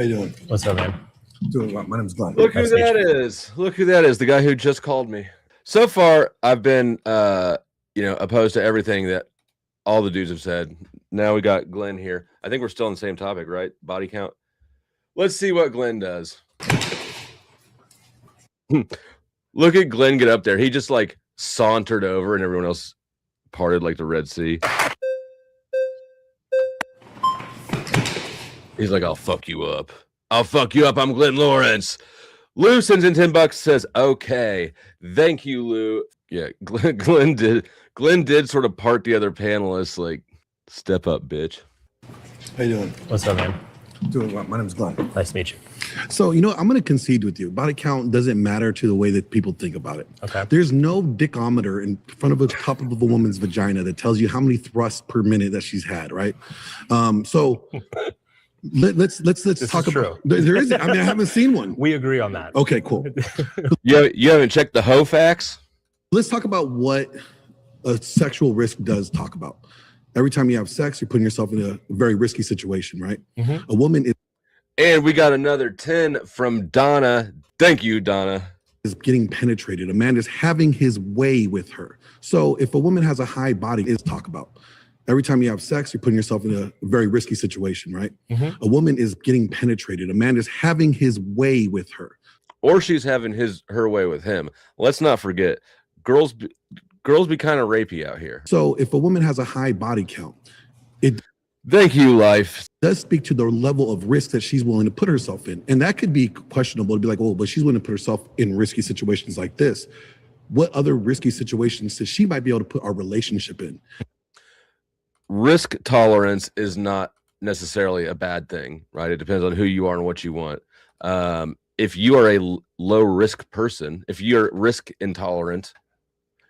How you doing? What's up, man? Doing well. My name's Glenn. Look who that is. Look who that is. The guy who just called me. So far, I've been, opposed to everything that all the dudes have said. Now we got Glenn here. I think we're still on the same topic, right? Body count. Let's see what Glenn does. Look at Glenn get up there. He just like sauntered over and everyone else parted like the Red Sea. He's like, I'll fuck you up. I'll fuck you up. I'm Glenn Lawrence. Lou sends in $10, says, okay. Thank you, Lou. Yeah, Glenn did sort of part the other panelists like, step up, bitch. How you doing? What's up, man? Doing well. My name's Glenn. Nice to meet you. So, I'm going to concede with you. Body count doesn't matter to the way that people think about it. Okay. There's no dickometer in front of the top of a woman's vagina that tells you how many thrusts per minute that she's had, right? So let's talk about. There isn't. I mean, I haven't seen one. We agree on that. Okay, cool. You haven't checked the hoe facts? Let's talk about what a sexual risk does talk about. Every time you have sex, you're putting yourself in a very risky situation, right? Mm-hmm. A woman is. And we got another 10 from Donna. Thank you, Donna. Is getting penetrated. A man is having his way with her. So if a woman has a high body, is talk about. Every time you have sex, you're putting yourself in a very risky situation, right? Mm-hmm. A woman is getting penetrated. A man is having his way with her. Or she's having her way with him. Let's not forget, girls be kind of rapey out here. So if a woman has a high body count, it thank you, life. Does speak to the level of risk that she's willing to put herself in. And that could be questionable to be like, oh, but she's willing to put herself in risky situations like this. What other risky situations that she might be able to put our relationship in? Risk tolerance is not necessarily a bad thing, right? It depends on who you are and what you want. If you are a low risk person, if you're risk intolerant,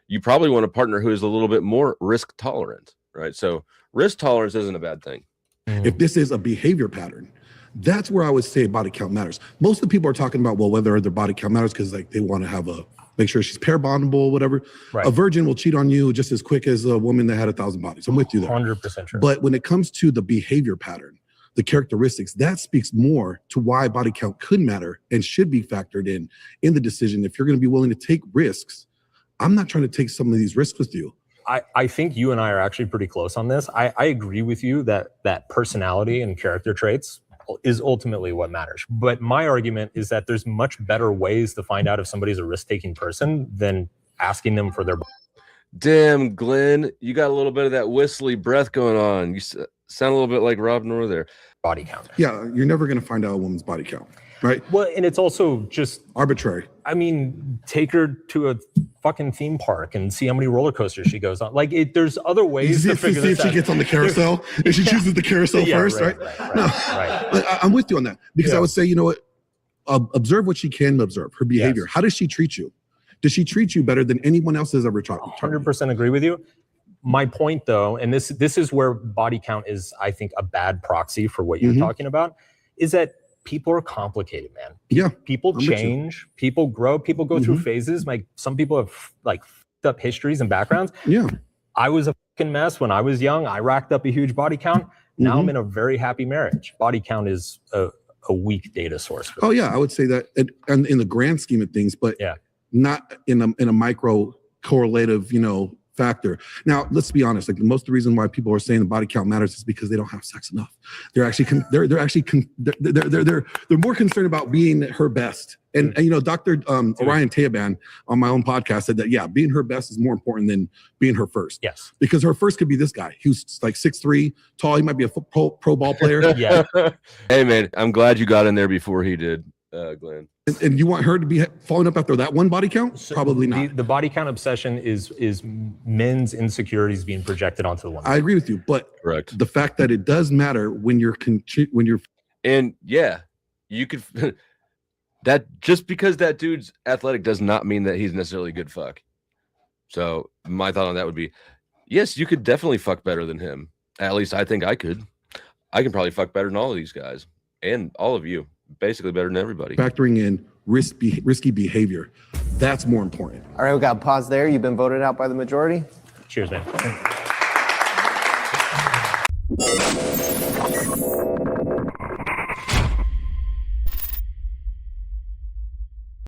you probably want a partner who is a little bit more risk tolerant, right? So risk tolerance isn't a bad thing. If this is a behavior pattern, that's where I would say body count matters. Most of the people are talking about, well, whether their body count matters because like they want to make sure she's pair bondable, whatever. Right. A virgin will cheat on you just as quick as a woman that had 1,000 bodies. I'm with you there. 100% true. But when it comes to the behavior pattern, the characteristics, that speaks more to why body count could matter and should be factored in the decision. If you're going to be willing to take risks, I'm not trying to take some of these risks with you. I think you and I are actually pretty close on this. I agree with you that personality and character traits is ultimately what matters. But my argument is that there's much better ways to find out if somebody's a risk-taking person than asking them for their. Damn, Glenn, you got a little bit of that whistly breath going on. You sound a little bit like Rob Noor there. Body count. Yeah, you're never going to find out a woman's body count, right? Well, and it's also just arbitrary. I mean, take her to a fucking theme park and see how many roller coasters she goes on. Like, there's other ways to figure this out. See if she gets on the carousel. If she chooses the carousel first, right? Right. I'm with you on that because I would say, you know what? Observe what she can observe. Her behavior. Yes. How does she treat you? Does she treat you better than anyone else has ever tried? 100% agree with you. My point, though, and this is where body count is, I think, a bad proxy for what you're talking about, is that people are complicated, man. Yeah. People change, people grow, people go through phases. Like some people have like fucked up histories and backgrounds. Yeah. I was a fucking mess when I was young. I racked up a huge body count. Now I'm in a very happy marriage. Body count is a weak data source. Oh yeah, I would say that and in the grand scheme of things, but not in a micro correlative, factor. Now, let's be honest. Like most of the reason why people are saying the body count matters is because they don't have sex enough. They're actually they're more concerned about being her best. And Dr. Orion Teaban on my own podcast said that being her best is more important than being her first. Yes. Because her first could be this guy who's like 6'3", tall. He might be a pro ball player. Yeah. Hey man, I'm glad you got in there before he did, Glenn. And you want her to be following up after that one body count? So probably not. The body count obsession is men's insecurities being projected onto the woman. I agree with you, but correct. The fact that it does matter when you're and you could that just because that dude's athletic does not mean that he's necessarily a good fuck. So my thought on that would be, yes, you could definitely fuck better than him. At least I think I could. I can probably fuck better than all of these guys and all of you. Basically better than everybody. Factoring in risky behavior, that's more important. All right, we got a pause there. You've been voted out by the majority. Cheers, man.